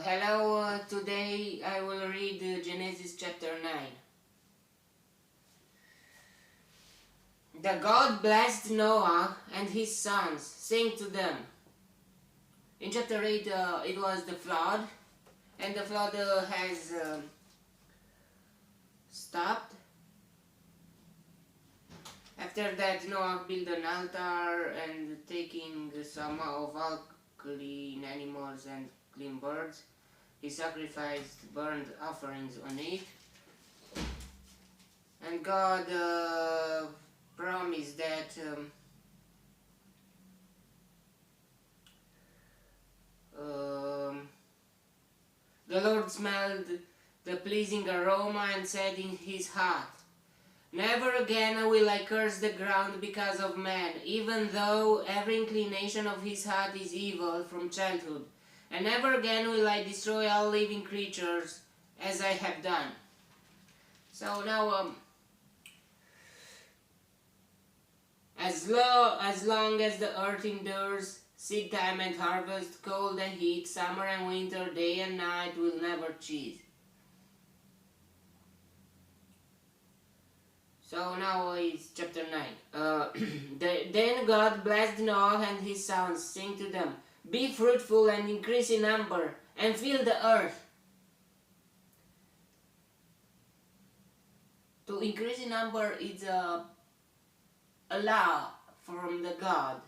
Hello, today I will read Genesis chapter 9. The God blessed Noah and his sons, saying to them. In chapter 8 it was the flood, and the flood has stopped. After that, Noah built an altar and taking some of all clean animals and clean birds, he sacrificed burnt offerings on it. And God promised that the Lord smelled the pleasing aroma and said in his heart, "Never again will I curse the ground because of man, even though every inclination of his heart is evil from childhood. And never again will I destroy all living creatures as I have done." So now, as long as the earth endures, seed time and harvest, cold and heat, summer and winter, day and night will never cease. So now is chapter 9. Then God blessed Noah and his sons, saying to them, "Be fruitful and increase in number, and fill the earth." To increase in number is a law from the God.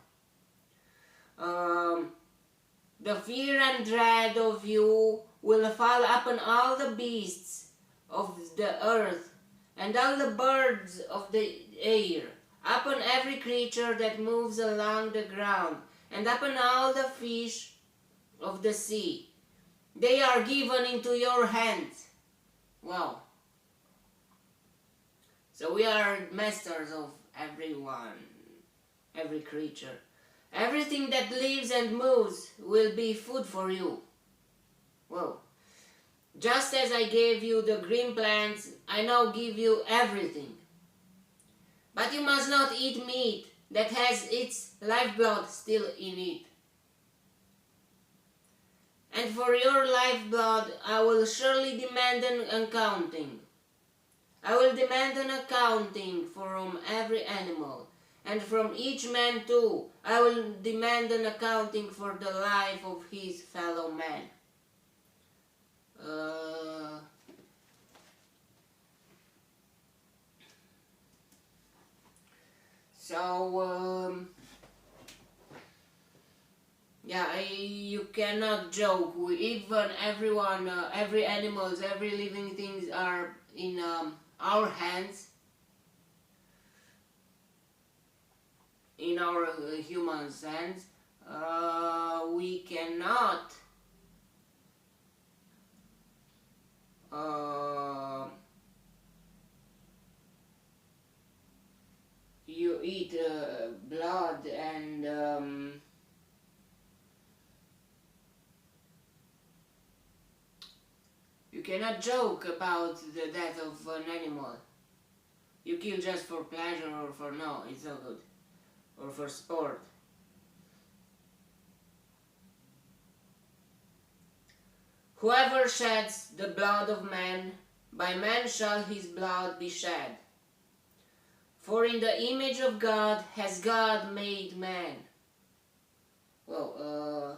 The fear and dread of you will fall upon all the beasts of the earth, and all the birds of the air, upon every creature that moves along the ground, and upon all the fish of the sea. They are given into your hands. Wow. So we are masters of everyone, every creature. Everything that lives and moves will be food for you. Whoa. Just as I gave you the green plants, I now give you everything. But you must not eat meat that has its lifeblood still in it. And for your lifeblood I will surely demand an accounting. I will demand an accounting from every animal, and from each man too I will demand an accounting for the life of his fellow man. You cannot joke. Even everyone, every animals, every living things are in our hands, in our humans' hands. We cannot you eat blood and you cannot joke about the death of an animal. You kill just for pleasure or for no, it's not good, or for sport. Whoever sheds the blood of man, by man shall his blood be shed. For in the image of God has God made man. Well,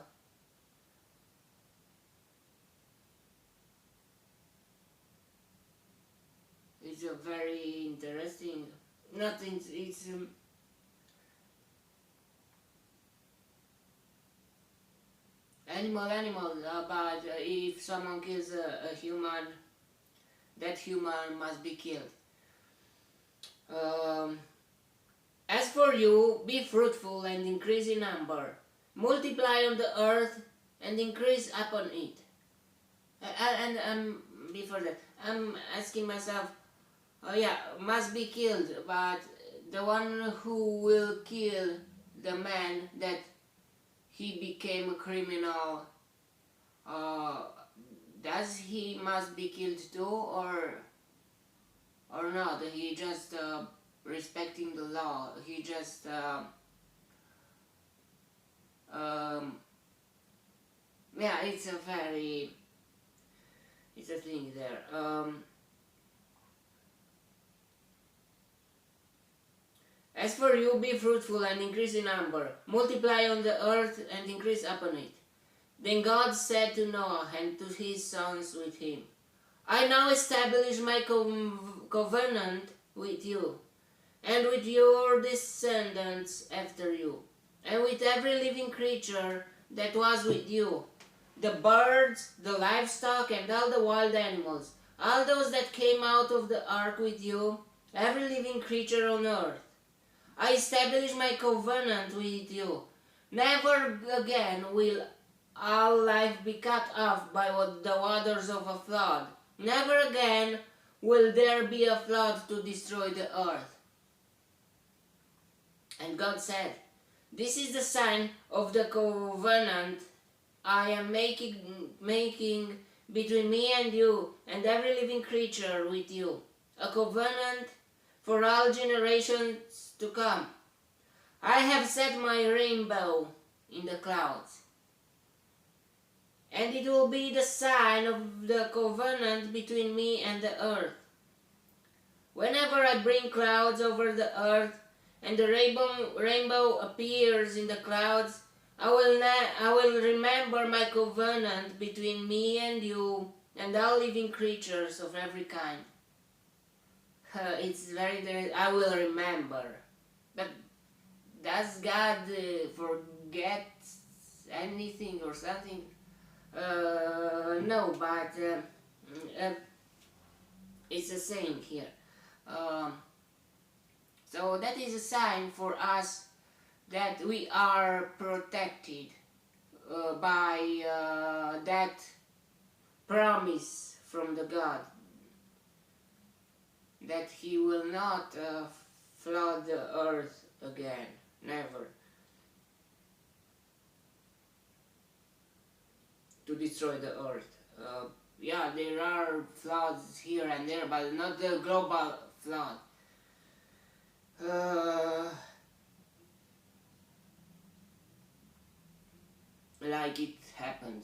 it's a very interesting. Nothing. It's animal. But if someone kills a human, that human must be killed. As for you, be fruitful and increase in number. Multiply on the earth and increase upon it. And before that, I'm asking myself, must be killed, but the one who will kill the man that he became a criminal, does he must be killed too, or not? He just respecting the law. He just it's a very it's a thing there. As for you, be fruitful and increase in number, multiply on the earth and increase upon it. Then God said to Noah and to his sons with him, I now establish my covenant with you, and with your descendants after you, and with every living creature that was with you, the birds, the livestock, and all the wild animals, all those that came out of the ark with you, every living creature on earth. I establish my covenant with you. Never again will all life be cut off by the waters of a flood. Never again will there be a flood to destroy the earth. And God said, this is the sign of the covenant I am making between me and you and every living creature with you, a covenant for all generations to come. I have set my rainbow in the clouds, and it will be the sign of the covenant between me and the earth. Whenever I bring clouds over the earth, and the rainbow appears in the clouds, I will remember my covenant between me and you and all living creatures of every kind. It's very, I will remember. But does God forget anything or something? No, but it's a saying here. So that is a sign for us that we are protected by that promise from the God that He will not flood the earth again, never, to destroy the earth. Yeah, there are floods here and there, but not the global flood. Like it happened.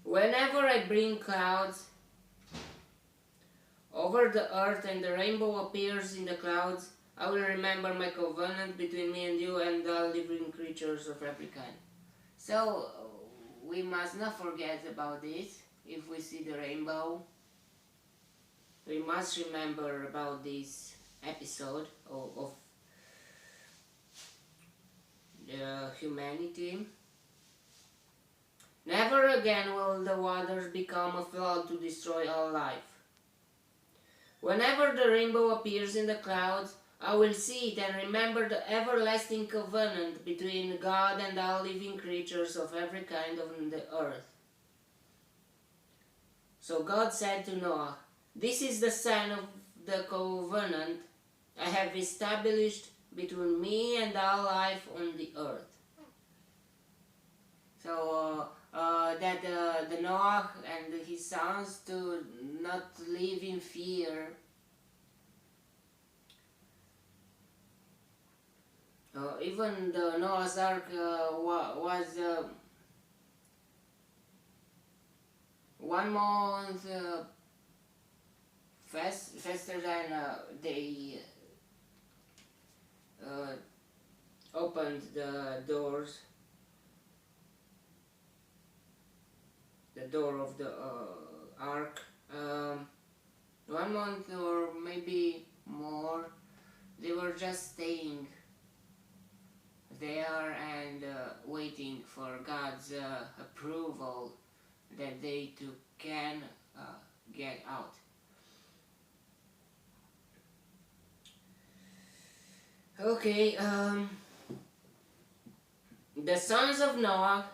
Whenever I bring clouds over the earth and the rainbow appears in the clouds, I will remember my covenant between me and you and all living creatures of every kind. So we must not forget about this. If we see the rainbow, we must remember about this episode of humanity. Never again will the waters become a flood to destroy all life. Whenever the rainbow appears in the clouds, I will see it and remember the everlasting covenant between God and all living creatures of every kind on the earth. So God said to Noah, this is the sign of the covenant I have established between me and all life on the earth. So that the Noah and his sons to not live in fear. Even the Noah's Ark was 1 month faster than they opened the doors. The door of the ark. 1 month or maybe more. They were just staying there and waiting for God's approval that they too can get out. Okay, the sons of Noah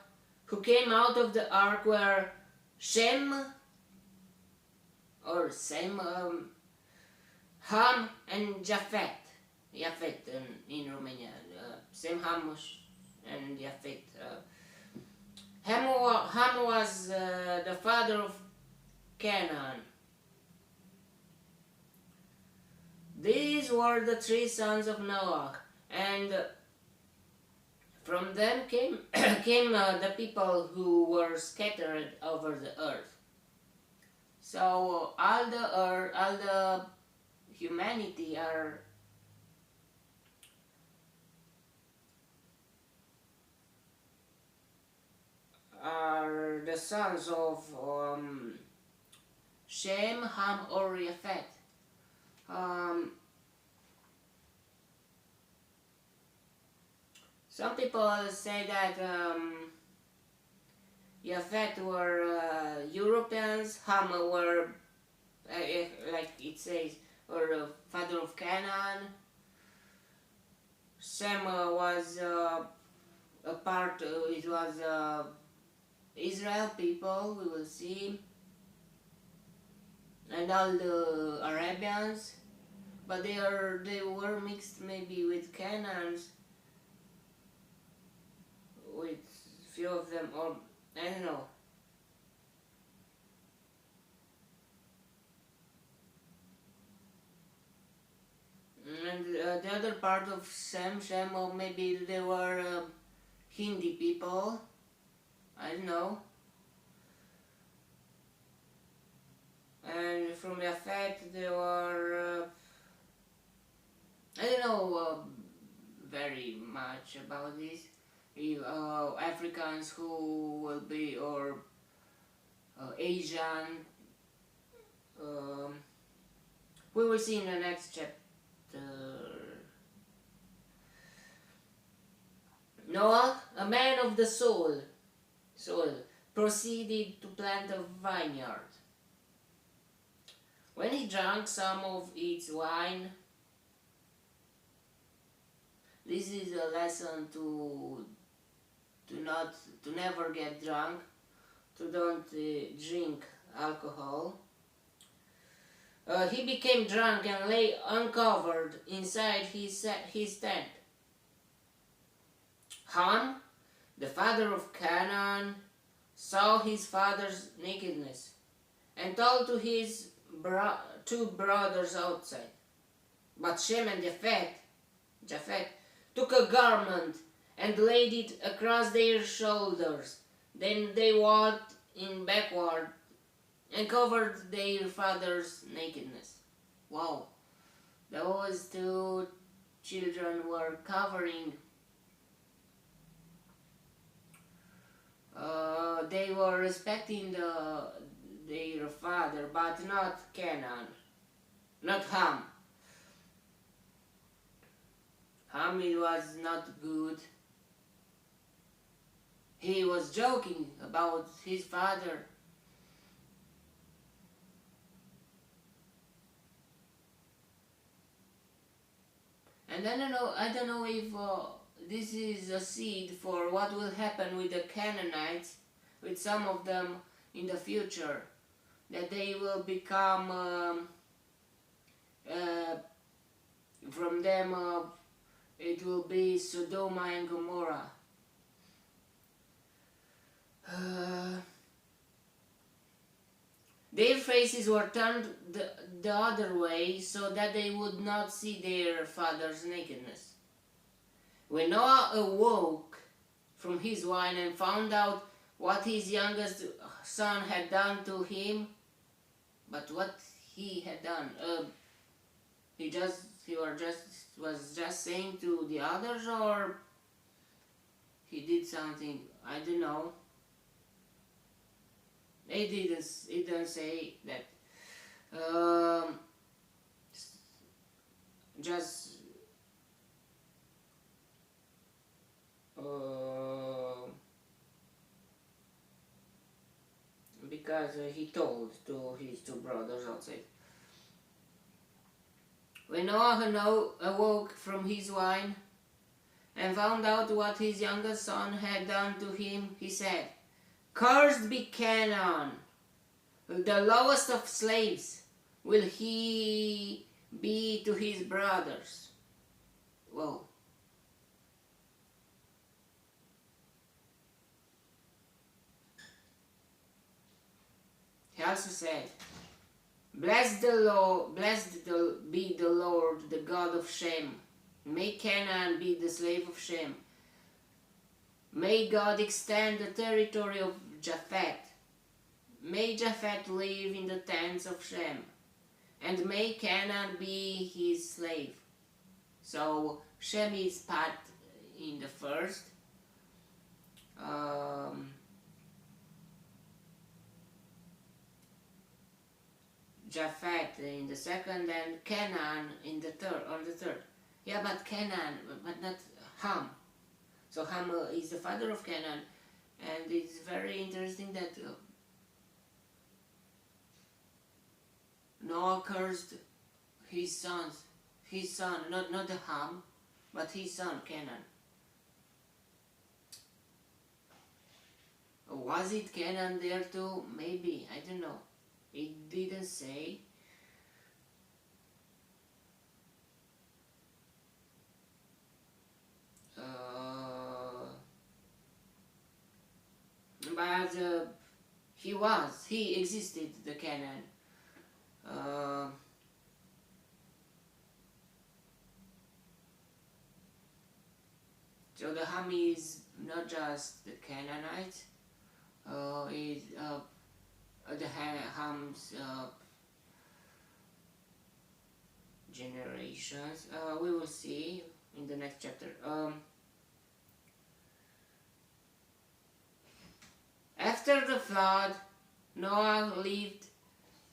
who came out of the ark were Shem, or Sem, Ham, and Japhet. Japhet in Romania. Sem, Ham, and Japhet. Ham was the father of Canaan. These were the 3 sons of Noah, and From them came came the people who were scattered over the earth. So all the earth, all the humanity are the sons of Shem, Ham, or Yafet. Um, some people say that Yafet were Europeans, Ham were, like it says, or father of Canaan. Shem was a part, it was Israel people, we will see, and all the Arabians, but they were mixed maybe with Canaans, with few of them, or I don't know. And the other part of Shem, or maybe they were Hindi people, I don't know. And from Yafet they were, I don't know very much about this. Africans who will be, or Asian. We will see in the next chapter. Noah, a man of the soil, proceeded to plant a vineyard. When he drank some of its wine, this is a lesson to never get drunk, to don't drink alcohol. He became drunk and lay uncovered inside his tent. Ham, the father of Canaan, saw his father's nakedness and told to his two brothers outside. But Shem and Japheth took a garment and laid it across their shoulders. Then they walked in backward and covered their father's nakedness. Wow, those two children were covering. They were respecting their father, but not Canaan, not Ham. Ham, it was not good. He was joking about his father. And I don't know if this is a seed for what will happen with the Canaanites, with some of them in the future, that they will become, from them it will be Sodom and Gomorrah. Their faces were turned the other way so that they would not see their father's nakedness. When Noah awoke from his wine and found out what his youngest son had done to him, but what he had done, he was just saying to the others, or he did something, I don't know. It didn't say that. Just because he told to his two brothers outside. When Noah awoke from his wine and found out what his youngest son had done to him, he said, "Cursed be Canaan, the lowest of slaves will he be to his brothers." Whoa. He also said, Blessed be the Lord, the God of Shem. May Canaan be the slave of Shem. May God extend the territory of Japheth. May Japheth live in the tents of Shem, and may Canaan be his slave. So Shem is part in the first. Japheth in the second, and Canaan in the third. On the third, yeah, but Canaan, but not Ham. So Ham is the father of Canaan, and it's very interesting that Noah cursed his son, not the Ham, but his son Canaan. Was it Canaan there too? Maybe, I don't know. It didn't say. But he existed, the Canaan. So the Ham is not just the Canaanites, the Ham's generations. We will see in the next chapter. After the flood, Noah lived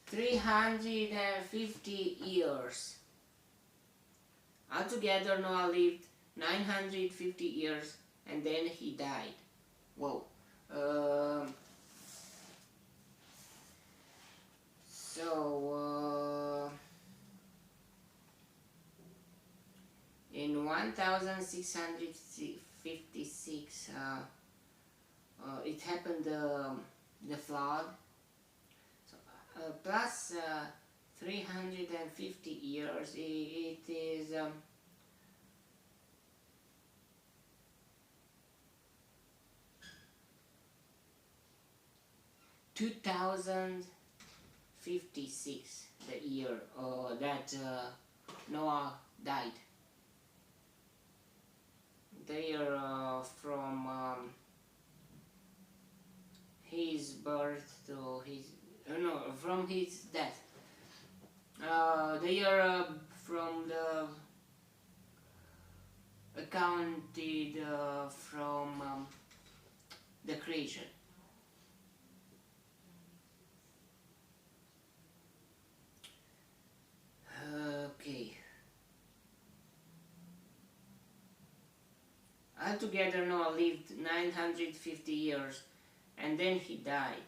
350 years. Altogether, Noah lived 950 years, and then he died. Whoa. In 1656, it happened, the flood. So, plus 350 years, it is 2056, the year that Noah died. The year from his birth to his from his death. The year from the accounted from the creation. Okay. Altogether, Noah lived 950 years, and then he died.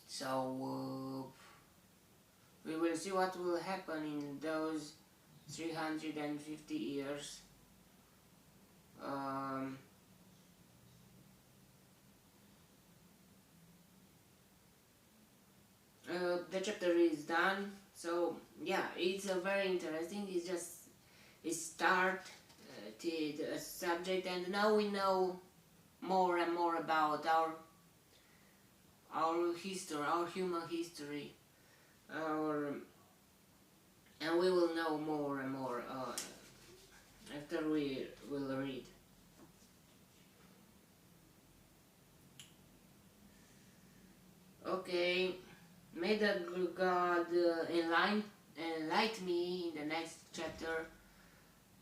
So we will see what will happen in those 350 years. The chapter is done. So yeah, it's very interesting. It started a subject, and now we know more and more about our history, our human history, and we will know more and more after we will read. Okay, may the God enlighten me in the next chapter,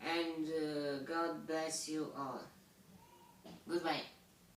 and God bless you all. Goodbye.